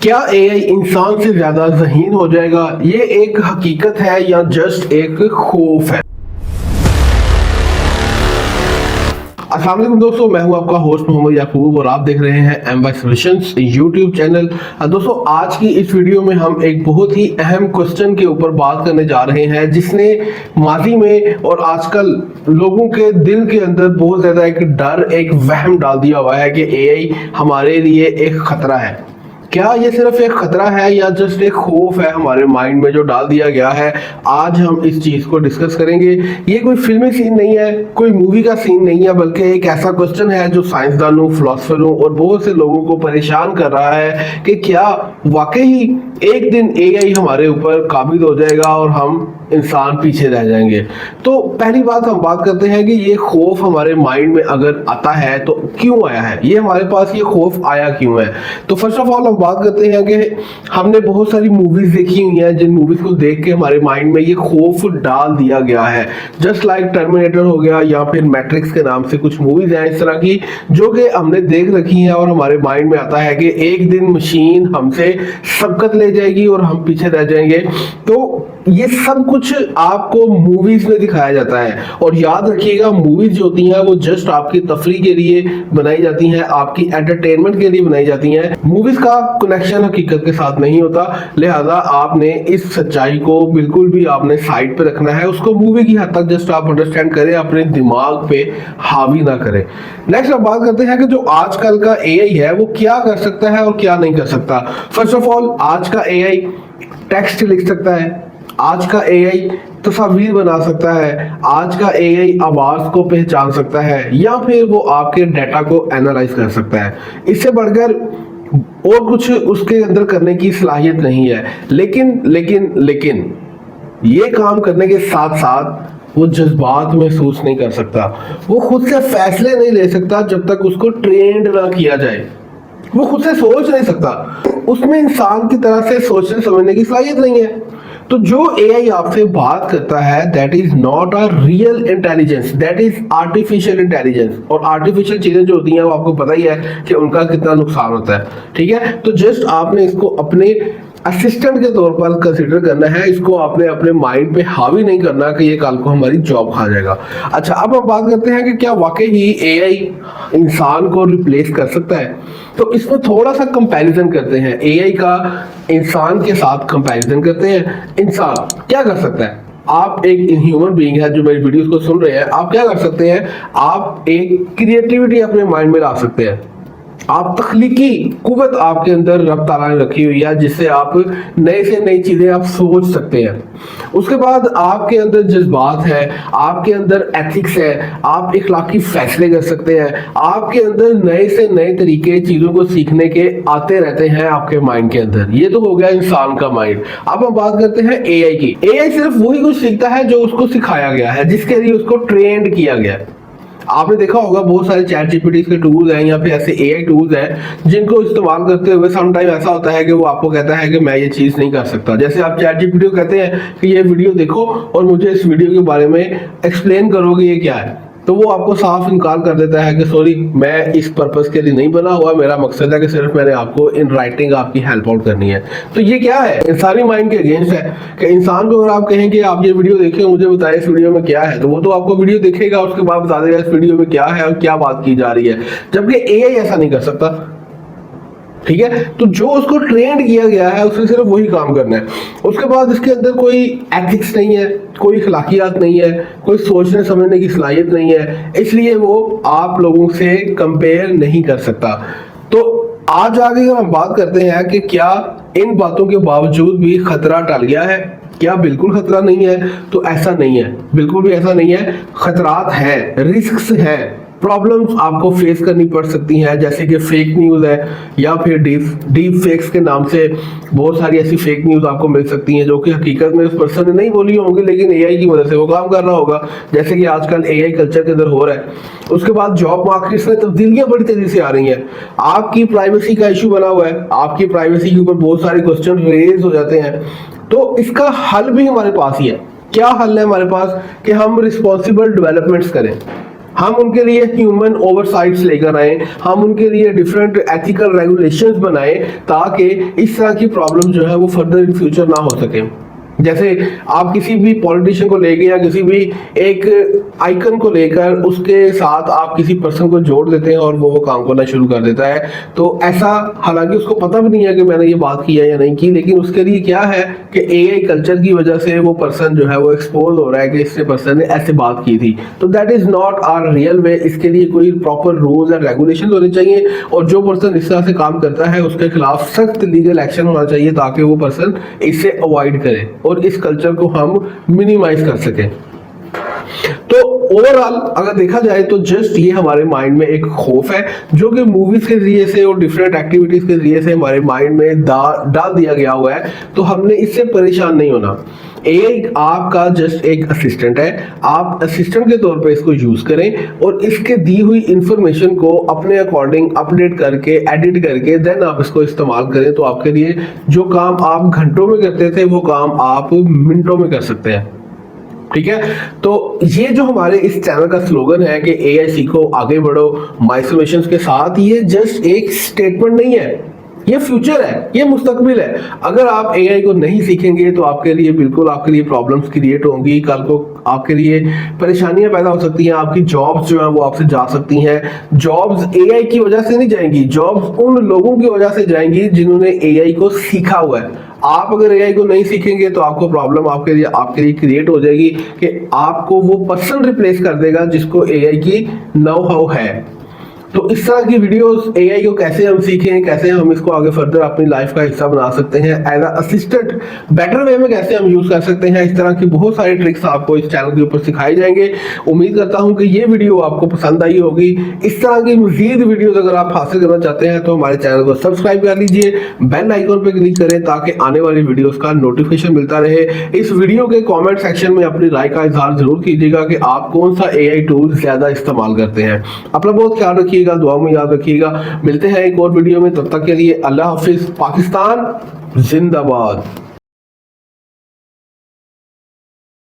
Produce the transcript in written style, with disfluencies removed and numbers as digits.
क्या एआई इंसान से ज्यादा ज़हीन हो जाएगा? ये एक हकीकत है या जस्ट एक खौफ है? अस्सलाम वालेकुम दोस्तों, मैं हूं आपका होस्ट मोहम्मद याकूब और आप देख रहे हैं MY सॉल्यूशंस यूट्यूब चैनल। दोस्तों, आज की इस वीडियो में हम एक बहुत ही अहम क्वेश्चन के ऊपर बात करने जा रहे हैं जिसने माजी में और आजकल लोगों के दिल के अंदर बहुत ज़्यादा एक डर, एक वहम डाल दिया हुआ है कि एआई हमारे लिए एक खतरा है। क्या ये सिर्फ एक खतरा है या जस्ट एक खौफ है हमारे माइंड में जो डाल दिया गया है? आज हम इस चीज को डिस्कस करेंगे। ये कोई फिल्मी सीन नहीं है, कोई मूवी का सीन नहीं है, बल्कि एक ऐसा क्वेश्चन है जो साइंसदानों, फिलोसफरों और बहुत से लोगों को परेशान कर रहा है कि क्या वाकई एक दिन एआई हमारे ऊपर काबिज हो जाएगा और हम इंसान पीछे रह जाएंगे। तो पहली बात हम बात करते हैं कि ये खौफ हमारे माइंड में अगर आता है तो क्यों आया है, ये हमारे पास ये खौफ आया क्यों है। तो फर्स्ट ऑफ ऑल हम बात करते हैं कि हमने बहुत सारी मूवीज देखी हुई हैं जिन मूवीज को देख के हमारे माइंड में ये खौफ डाल दिया गया है। जस्ट लाइक टर्मिनेटर हो गया या फिर मैट्रिक्स के नाम से कुछ मूवीज हैं इस तरह की जो कि हमने देख रखी हैं और हमारे माइंड में आता है कि एक दिन मशीन हमसे सबकत ले जाएगी और हम पीछे रह जाएंगे। तो ये सब कुछ आपको मूवीज में दिखाया जाता है और याद रखिएगा, मूवीज जो होती हैं वो जस्ट आपकी तफरीह के लिए बनाई जाती हैं, आपकी एंटरटेनमेंट के लिए बनाई जाती हैं। मूवीज का कनेक्शन हकीकत के साथ नहीं होता, लिहाजा आपने इस सच्चाई को बिल्कुल भी आपने साइड पे रखना है। उसको मूवी की हद तक जस्ट आप अंडरस्टैंड करें, अपने दिमाग पे हावी ना करें। नेक्स्ट हम बात करते हैं कि जो आजकल का एआई है वो क्या कर सकता है और क्या नहीं कर सकता। फर्स्ट ऑफ ऑल, आज का एआई टेक्स्ट लिख सकता है, आज का एआई तस्वीर बना सकता है, आज का एआई आवाज को पहचान सकता है या फिर वो आपके डाटा को एनालाइज कर सकता है। इससे बढ़कर और कुछ उसके अंदर करने की सलाहियत नहीं है। लेकिन ये काम करने के साथ साथ वो जज्बात महसूस नहीं कर सकता, वो खुद से फैसले नहीं ले सकता जब तक उसको ट्रेंड ना किया जाए। वो खुद से सोच नहीं सकता, उसमें इंसान की तरह से सोचने समझने की सलाहियत नहीं है। तो जो एआई आपसे बात करता है that is not a real intelligence, that is artificial intelligence. और आर्टिफिशियल चीजें जो होती हैं वो आपको पता ही है कि उनका कितना नुकसान होता है, ठीक है। तो जस्ट आपने इसको अपने असिस्टेंट के तौर पर कंसीडर करना है, इसको आपने अपने माइंड पे हावी नहीं करना कि ये कल को हमारी जॉब खा जाएगा। अच्छा, अब हम बात करते हैं कि क्या वाकई ही एआई इंसान को रिप्लेस कर सकता है। तो इसमें थोड़ा सा कंपैरिजन करते हैं, एआई का इंसान के साथ कंपैरिजन करते हैं। इंसान क्या कर सकता है? आप एक ह्यूमन बीइंग है जो मेरी वीडियोस को सुन रहे हैं, आप क्या कर सकते हैं? आप एक क्रिएटिविटी अपने माइंड में ला सकते हैं, आप तख्लीकी कुव्वत आपके अंदर रब ताला ने रखी हुई है जिससे आप नए से नई चीजें आप सोच सकते हैं। उसके बाद आपके अंदर जज्बात है, आपके अंदर एथिक्स है, आप इखलाकी फैसले कर सकते हैं, आपके अंदर नए से नए तरीके चीजों को सीखने के आते रहते हैं आपके माइंड के अंदर। ये तो हो गया इंसान का माइंड। अब हम बात करते हैं एआई की। एआई सिर्फ वही कुछ सीखता है जो उसको सिखाया गया है, जिसके लिए उसको ट्रेंड किया गया है। आपने देखा होगा बहुत सारे चैट जीपीटी के टूल्स हैं या फिर ऐसे एआई टूल्स हैं जिनको इस्तेमाल करते हुए सम टाइम ऐसा होता है कि वो आपको कहता है कि मैं ये चीज नहीं कर सकता। जैसे आप चैट जीपीटी को कहते हैं कि ये वीडियो देखो और मुझे इस वीडियो के बारे में एक्सप्लेन करोगे ये क्या है, तो वो आपको साफ इनकार कर देता है कि सॉरी, मैं इस पर्पस के लिए नहीं बना हुआ, मेरा मकसद है कि सिर्फ मैंने आपको इन राइटिंग आपकी हेल्प आउट करनी है। तो ये क्या है? इंसानी माइंड के अगेंस्ट है कि इंसान को अगर आप कहें कि आप ये वीडियो देखिए, मुझे बताएं इस वीडियो में क्या है, तो वो तो आपको वीडियो देखेगा, उसके बाद बता देगा इस वीडियो में क्या है और क्या बात की जा रही है, जबकि एआई ऐसा नहीं कर सकता, ठीक है। तो जो उसको ट्रेंड किया गया है उसने सिर्फ वही काम करना है। उसके बाद इसके अंदर कोई एथिक्स नहीं है, कोई अखलाकियात नहीं है, कोई सोचने समझने की सलाहियत नहीं है, इसलिए वो आप लोगों से कंपेयर नहीं कर सकता। तो आज आगे हम बात करते हैं कि क्या इन बातों के बावजूद भी खतरा टल गया है, क्या बिल्कुल खतरा नहीं है? तो ऐसा नहीं है, बिल्कुल भी ऐसा नहीं है। खतरात है, रिस्क है, प्रॉब्लम्स आपको फेस करनी पड़ सकती हैं, जैसे कि फेक न्यूज़ है या फिर डीप फेक्स के नाम से बहुत सारी ऐसी फेक न्यूज़ आपको मिल सकती हैं जो कि हकीकत में उस पर्सन ने नहीं बोली होंगी, लेकिन एआई की वजह से वो काम कर रहा होगा, जैसे कि आजकल एआई कल्चर के अंदर हो रहा है। उसके बाद जॉब मार्केट में तब्दीलियां बड़ी तेजी से आ रही हैं, आपकी प्राइवेसी का इशू बना हुआ है, आपकी प्राइवेसी के ऊपर बहुत सारे क्वेश्चन रेज हो जाते हैं। तो इसका हल भी हमारे पास ही है। क्या हल है हमारे पास? कि हम रिस्पॉन्सिबल डेवलपमेंट्स करें, हम उनके लिए ह्यूमन ओवरसाइट्स लेकर आए, हम उनके लिए डिफरेंट एथिकल रेगुलेशंस बनाए ताकि इस तरह की प्रॉब्लम जो है वो फर्दर इन फ्यूचर ना हो सके। जैसे आप किसी भी पॉलिटिशियन को लेके या किसी भी एक आइकन को लेकर उसके साथ आप किसी पर्सन को जोड़ देते हैं और वो काम करना शुरू कर देता है, तो ऐसा हालांकि उसको पता भी नहीं है कि मैंने ये बात की है या नहीं की, लेकिन उसके लिए क्या है कि एआई कल्चर की वजह से वो पर्सन जो है वो एक्सपोज हो रहा है कि इससे पर्सन ने ऐसे बात की थी। तो that is not our real way. इसके लिए कोई प्रॉपर रूल्स एंड रेगुलेशन होने चाहिए और जो पर्सन इस तरह से काम करता है उसके खिलाफ सख्त लीगल एक्शन होना चाहिए ताकि वो पर्सन इससे अवॉइड करे और इस कल्चर को हम मिनिमाइज कर सकें। तो ओवरऑल अगर देखा जाए तो जस्ट ये हमारे माइंड में एक खौफ है जो कि मूवीज के जरिए से और डिफरेंट एक्टिविटीज के जरिए से हमारे माइंड में डाल दिया गया हुआ है। तो हमने इससे परेशान नहीं होना। एआई आपका जस्ट एक असिस्टेंट है, आप असिस्टेंट के तौर पे इसको यूज करें और इसके दी हुई इंफॉर्मेशन को अपने अकॉर्डिंग अपडेट करके एडिट करके देन आप इसको इस्तेमाल करें। तो आपके लिए जो काम आप घंटों में करते थे वो काम आप मिनटों में कर सकते हैं। ठीक है, तो ये जो हमारे इस चैनल का स्लोगन है कि एआई सीखो आगे बढ़ो माय सॉल्यूशंस के साथ, ये जस्ट एक स्टेटमेंट नहीं है, ये फ्यूचर है, ये मुस्तकबिल है। अगर आप एआई को नहीं सीखेंगे तो आपके लिए बिल्कुल आपके लिए प्रॉब्लम्स क्रिएट होंगी, कल को आपके लिए परेशानियां पैदा हो सकती हैं, आपकी जॉब्स जो है वो आपसे जा सकती हैं। जॉब्स एआई की वजह से नहीं जाएंगी, जॉब्स उन लोगों की वजह से जाएंगी जिन्होंने एआई को सीखा हुआ है। आप अगर एआई को नहीं सीखेंगे तो आपको प्रॉब्लम आपके लिए क्रिएट हो जाएगी कि आपको वो पर्सन रिप्लेस कर देगा जिसको एआई की नो हाउ है। तो इस तरह की वीडियोस एआई को कैसे हम सीखें, कैसे हम इसको आगे फर्दर अपनी लाइफ का हिस्सा बना सकते हैं, एज असिस्टेंट बेटर वे में कैसे हम यूज कर सकते हैं, इस तरह की बहुत सारी ट्रिक्स आपको इस चैनल के ऊपर सिखाए जाएंगे। उम्मीद करता हूं कि ये वीडियो आपको पसंद आई होगी। इस तरह की मजीद वीडियोस अगर आप हासिल करना चाहते हैं तो हमारे चैनल को सब्सक्राइब कर लीजिए, बेल आइकन पर क्लिक करें ताकि आने वाली वीडियोस का नोटिफिकेशन मिलता रहे। इस वीडियो के कॉमेंट सेक्शन में अपनी राय का इजहार जरूर कीजिएगा कि आप कौन सा एआई टूल ज्यादा इस्तेमाल करते हैं। अपना बहुत ख्याल रखिएगा, दुआ में याद रखिएगा। मिलते हैं एक और वीडियो में, तब तक के लिए अल्लाह हाफिज। पाकिस्तान जिंदाबाद।